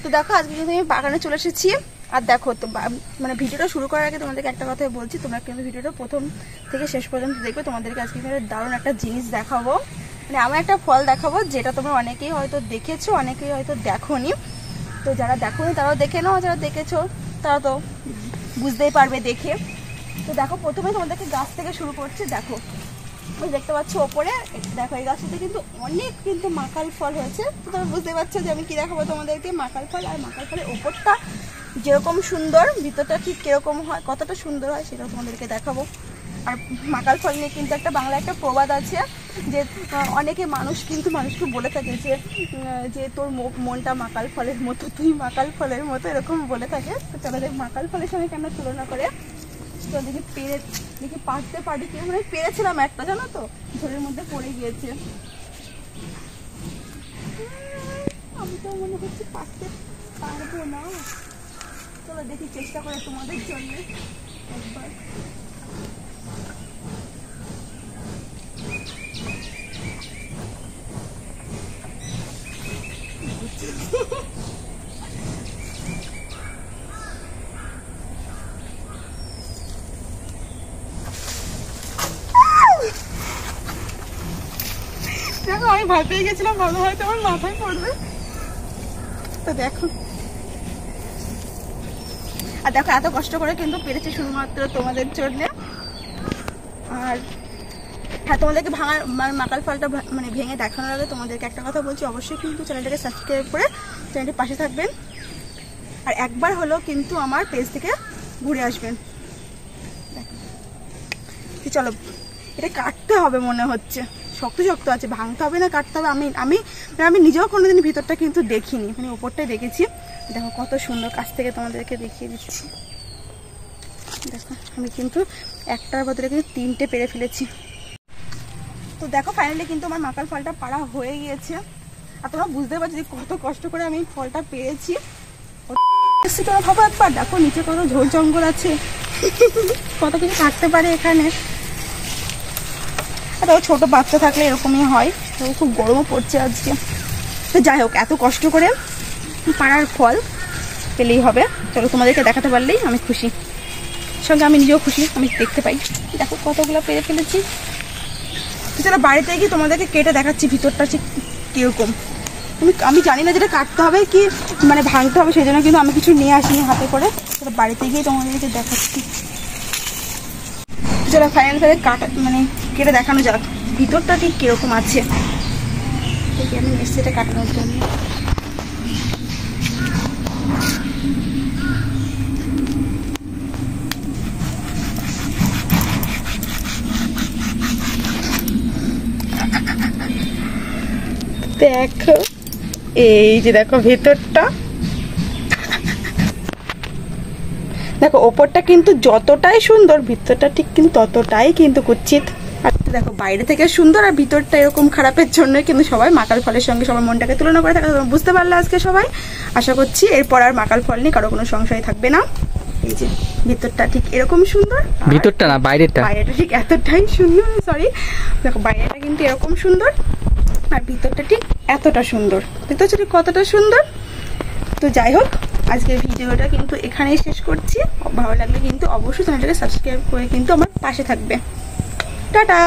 তো দেখো আজকে কিন্তু আমি বাগানে চলে এসেছি। আর দেখো তো মানে ভিডিওটা শুরু করার আগে তোমাদেরকে একটা কথাই বলছি, তোমরা কিন্তু ভিডিওটা প্রথম থেকে শেষ পর্যন্ত দেখবে। তোমাদেরকে আজকে দারুণ একটা জিনিস দেখাবো, মানে আমার একটা ফল দেখাবো যেটা তোমরা অনেকেই হয়তো দেখেছো, অনেকেই হয়তো দেখোনি। তো যারা দেখোনি তারাও দেখে নাও, যারা দেখেছো তারা তো বুঝতেই পারবে দেখে। তো দেখো প্রথমে তোমাদেরকে গাছ থেকে শুরু করছি। দেখো দেখতে পাচ্ছ ওপরে, দেখো এই গাছটাতে কিন্তু অনেক কিন্তু মাকাল ফল হয়েছে। তো তোমরা বুঝতে পারছো যে আমি কি দেখাবো তোমাদেরকে, মাকাল ফল। আর মাকাল ফলের ওপরটা যেরকম সুন্দর, ভিতরটা ঠিক কিরকম হয়, কতটা সুন্দর হয় সেটাও তোমাদেরকে দেখাবো। আর মাকাল ফল নিয়ে কিন্তু একটা বাংলা একটা প্রবাদ আছে যে অনেকে মানুষকে বলে থাকে যে তোর মনটা মাকাল ফলের মতো, তুই মাকাল ফলের মতো, এরকম বলে থাকে। তো চলো মাকাল ফলের সঙ্গে কেন তুলনা করে তো দেখি পারতে পারি কি, মানে পেরেছিলাম একটা, জানো তো ঝোলের মধ্যে পড়ে গিয়েছে। আমি তো মনে হচ্ছে পারতে পারবো না। চলো দেখি চেষ্টা করে তোমাদের জন্য একবার। দেখো আমি ভয় পেয়ে গেছিলাম, ভালো হয়তো আমার মাথায় পড়বে। তো দেখো, আর দেখো এত কষ্ট করে কিন্তু পেরেছি শুধুমাত্র তোমাদের জন্য। আর হ্যাঁ, তোমাদেরকে মাকাল ফলটা মানে ভেঙে দেখানোর আগে তোমাদেরকে একটা কথা বলছি, অবশ্যই কিন্তু চ্যানেলটাকে সাবস্ক্রাইব করে চ্যানেলটির পাশে থাকবেন। আর একবার হলো কিন্তু আমার পেজ থেকে ঘুরে আসবেন। চলো এটা কাটতে হবে, মনে হচ্ছে শক্ত শক্ত আছে, ভাঙতে হবে না কাটতে হবে। আমি নিজেও কোনোদিন ভিতরটা কিন্তু দেখিনি, মানে ওপরটাই দেখেছি। দেখো কত সুন্দর, কাছ থেকে তোমাদেরকে দেখিয়ে দিচ্ছি। দেখো আমি কিন্তু একটার বদলে কিন্তু 3টে পেরে ফেলেছি। তো দেখো ফাইনালি কিন্তু আমার মাকাল ফলটা পাড়া হয়ে গিয়েছে। আর তোমরা বুঝতে পারছো যে কত কষ্ট করে আমি ফলটা পেয়েছি। তোমরা ভাবো একবার, দেখো নিচে কত ঝোল জঙ্গল আছে, কত কিছু থাকতে পারে এখানে। আর ছোট বাচ্চা থাকলে এরকমই হয়। তো খুব গরমও পড়ছে আজকে। তো যাই হোক, এত কষ্ট করে পাড়ার ফল পেলেই হবে। চলো তোমাদেরকে দেখাতে পারলেই আমি খুশি, সঙ্গে আমি নিজেও খুশি, আমি দেখতে পাই। দেখো কতগুলো পেরে ফেলেছি। চলো বাড়িতে গিয়ে তোমাদেরকে কেটে দেখাচ্ছি ভিতরটা ঠিক কিরকম। আমি জানি না যেটা কাটতে হবে কি মানে ভাঙতে হবে, সেই জন্য কিন্তু আমি কিছু নিয়ে আসিনি হাতে করে। চলো বাড়িতে গিয়ে তোমাদেরকে দেখাচ্ছি। চলো ফাইনাল কাটা মানে কেটে দেখানো যাক ভিতরটা ঠিক কিরকম আছে। আমি এসছি এটা কাটানোর জন্য। দেখো এই যে দেখো ভেতরটা, দেখো ওপরটা কিন্তু যতটাই সুন্দর ভিতরটা ঠিক কিন্তু ততটাই কিন্তু কুচ্ছিত। আর দেখো বাইরে থেকে সুন্দর আর ভিতরটা এরকম খারাপের জন্য কিন্তু সবাই মাকাল ফলের সঙ্গে সবার মনটাকে তুলনা করে থাকে। বুঝতে পারলে আজকে সবাই? আশা করছি এরপর আর মাকাল ফল নিয়ে কারো কোনো সংশয় থাকবে না। এই যে ভিতরটা ঠিক এরকম সুন্দর, ভিতরটা না বাইরেটা ঠিক এতটাই সুন্দর। সরি, দেখো বাইরেটা কিন্তু এরকম সুন্দর আর ভিতরটা ঠিক এতটা সুন্দর। দেখতে পাচ্ছ ঠিক কতটা সুন্দর। তো যাই হোক, আজকের ভিডিওটা কিন্তু এখানেই শেষ করছি। ভালো লাগলে কিন্তু অবশ্যই চ্যানেলটাকে সাবস্ক্রাইব করে কিন্তু আমার পাশে থাকবে। টাটা।